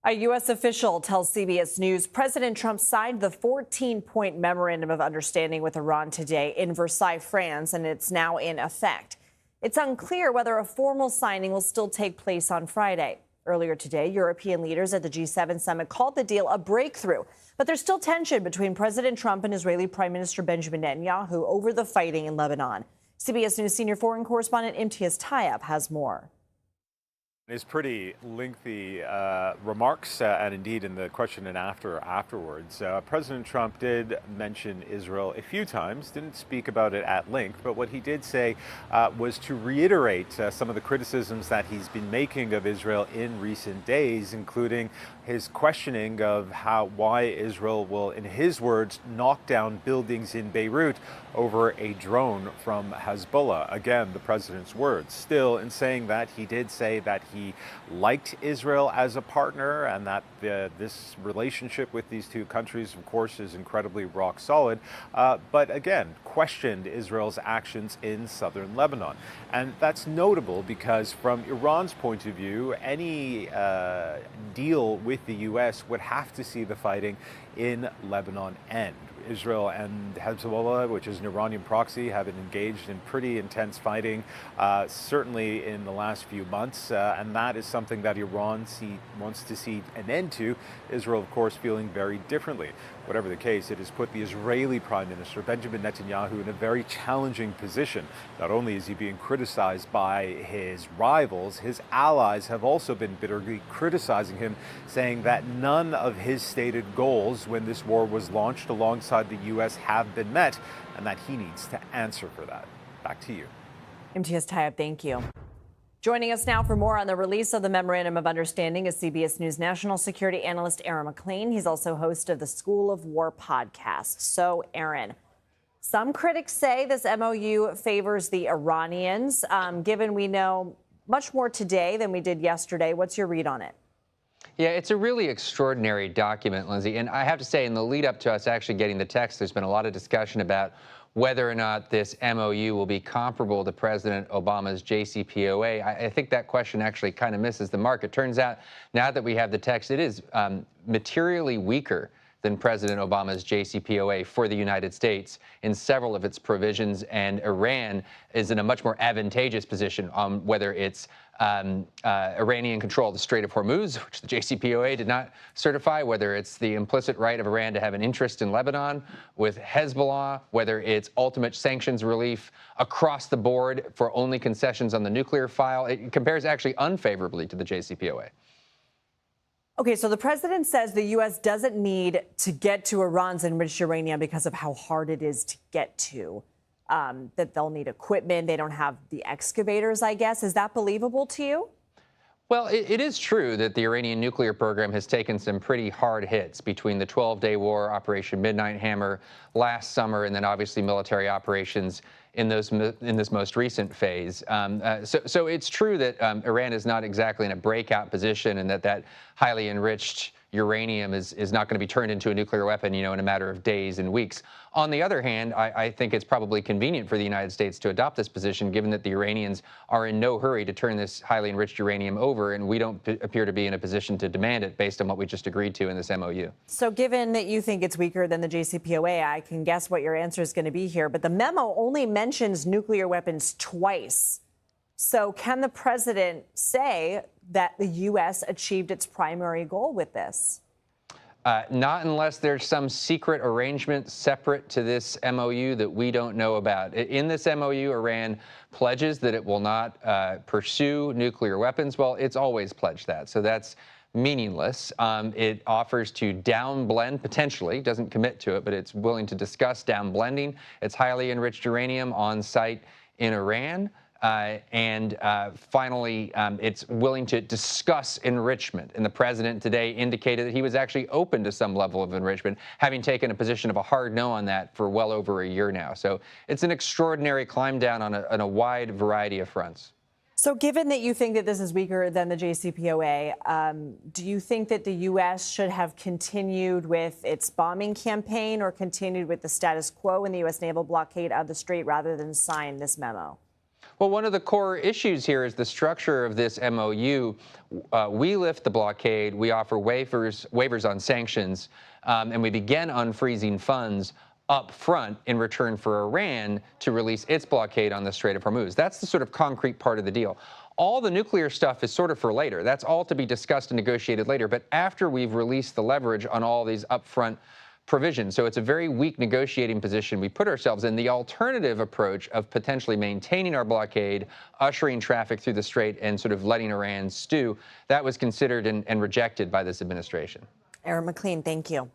A U.S. official tells CBS News President Trump signed the 14-point memorandum of understanding with Iran today in Versailles, France, and it's now in effect. It's unclear whether a formal signing will still take place on Friday. Earlier today, European leaders at the G7 summit called the deal a breakthrough. But there's still tension between President Trump and Israeli Prime Minister Benjamin Netanyahu over the fighting in Lebanon. CBS News senior foreign correspondent Imtiaz Tyab has more. His pretty lengthy remarks, and indeed in the question and afterwards. President Trump did mention Israel a few times, didn't speak about it at length, but what he did say was to reiterate some of the criticisms that he's been making of Israel in recent days, including his questioning of why Israel will, in his words, knock down buildings in Beirut over a drone from Hezbollah. Again, the president's words. Still, in saying that, he did say that he liked Israel as a partner and that this relationship with these two countries, of course, is incredibly rock solid. But again, questioned Israel's actions in southern Lebanon. And that's notable because from Iran's point of view, any deal with the U.S. would have to see the fighting in Lebanon end. Israel and Hezbollah, which is an Iranian proxy, have been engaged in pretty intense fighting, certainly in the last few months, and that is something that Iran wants to see an end to. Israel, of course, feeling very differently. Whatever the case, it has put the Israeli Prime Minister, Benjamin Netanyahu, in a very challenging position. Not only is he being criticized by his rivals, his allies have also been bitterly criticizing him, saying that none of his stated goals when this war was launched alongside the U.S. have been met, and that he needs to answer for that. Back to you. Imtiaz Tyab, thank you. Joining us now for more on the release of the Memorandum of Understanding is CBS News national security analyst Aaron MacLean. He's also host of the School of War podcast. So, Aaron, some critics say this MOU favors the Iranians. Given we know much more today than we did yesterday, what's your read on it? Yeah, it's a really extraordinary document, Lindsay. And I have to say, in the lead up to us actually getting the text, there's been a lot of discussion about whether or not this MOU will be comparable to President Obama's JCPOA. I think that question actually kind of misses the mark. It turns out now that we have the text, it is materially weaker than President Obama's JCPOA for the United States in several of its provisions, and Iran is in a much more advantageous position on whether it's Iranian control of the Strait of Hormuz, which the JCPOA did not certify, whether it's the implicit right of Iran to have an interest in Lebanon with Hezbollah, whether it's ultimate sanctions relief across the board for only concessions on the nuclear file. It compares actually unfavorably to the JCPOA. Okay, so the president says the U.S. doesn't need to get to Iran's enriched uranium because of how hard it is to get to. That they'll need equipment. They don't have the excavators, I guess. Is that believable to you? Well, it is true that the Iranian nuclear program has taken some pretty hard hits between the 12-day war, Operation Midnight Hammer last summer, and then obviously military operations in this most recent phase. So it's true that Iran is not exactly in a breakout position, and that highly enriched uranium is not going to be turned into a nuclear weapon, in a matter of days and weeks. On the other hand, I think it's probably convenient for the United States to adopt this position, given that the Iranians are in no hurry to turn this highly enriched uranium over, and we don't appear to be in a position to demand it based on what we just agreed to in this MOU. So given that you think it's weaker than the JCPOA, I can guess what your answer is going to be here, but the memo only mentions nuclear weapons twice. So can the president say that the U.S. achieved its primary goal with this? Not unless there's some secret arrangement separate to this MOU that we don't know about. In this MOU, Iran pledges that it will not pursue nuclear weapons. Well, it's always pledged that, so that's meaningless. It offers to downblend, potentially, doesn't commit to it, but it's willing to discuss downblending its highly enriched uranium on site in Iran. Finally, it's willing to discuss enrichment. And the president today indicated that he was actually open to some level of enrichment, having taken a position of a hard no on that for well over a year now. So it's an extraordinary climb down on a wide variety of fronts. So given that you think that this is weaker than the JCPOA, do you think that the U.S. should have continued with its bombing campaign or continued with the status quo in the U.S. naval blockade of the strait rather than sign this memo? Well, one of the core issues here is the structure of this MOU. We lift the blockade, we offer waivers on sanctions, and we begin unfreezing funds up front in return for Iran to release its blockade on the Strait of Hormuz. That's the sort of concrete part of the deal. All the nuclear stuff is sort of for later. That's all to be discussed and negotiated later. But after we've released the leverage on all these upfront provisions. So it's a very weak negotiating position we put ourselves in. The alternative approach of potentially maintaining our blockade, ushering traffic through the strait, and sort of letting Iran stew, that was considered and rejected by this administration. Aaron MacLean, thank you.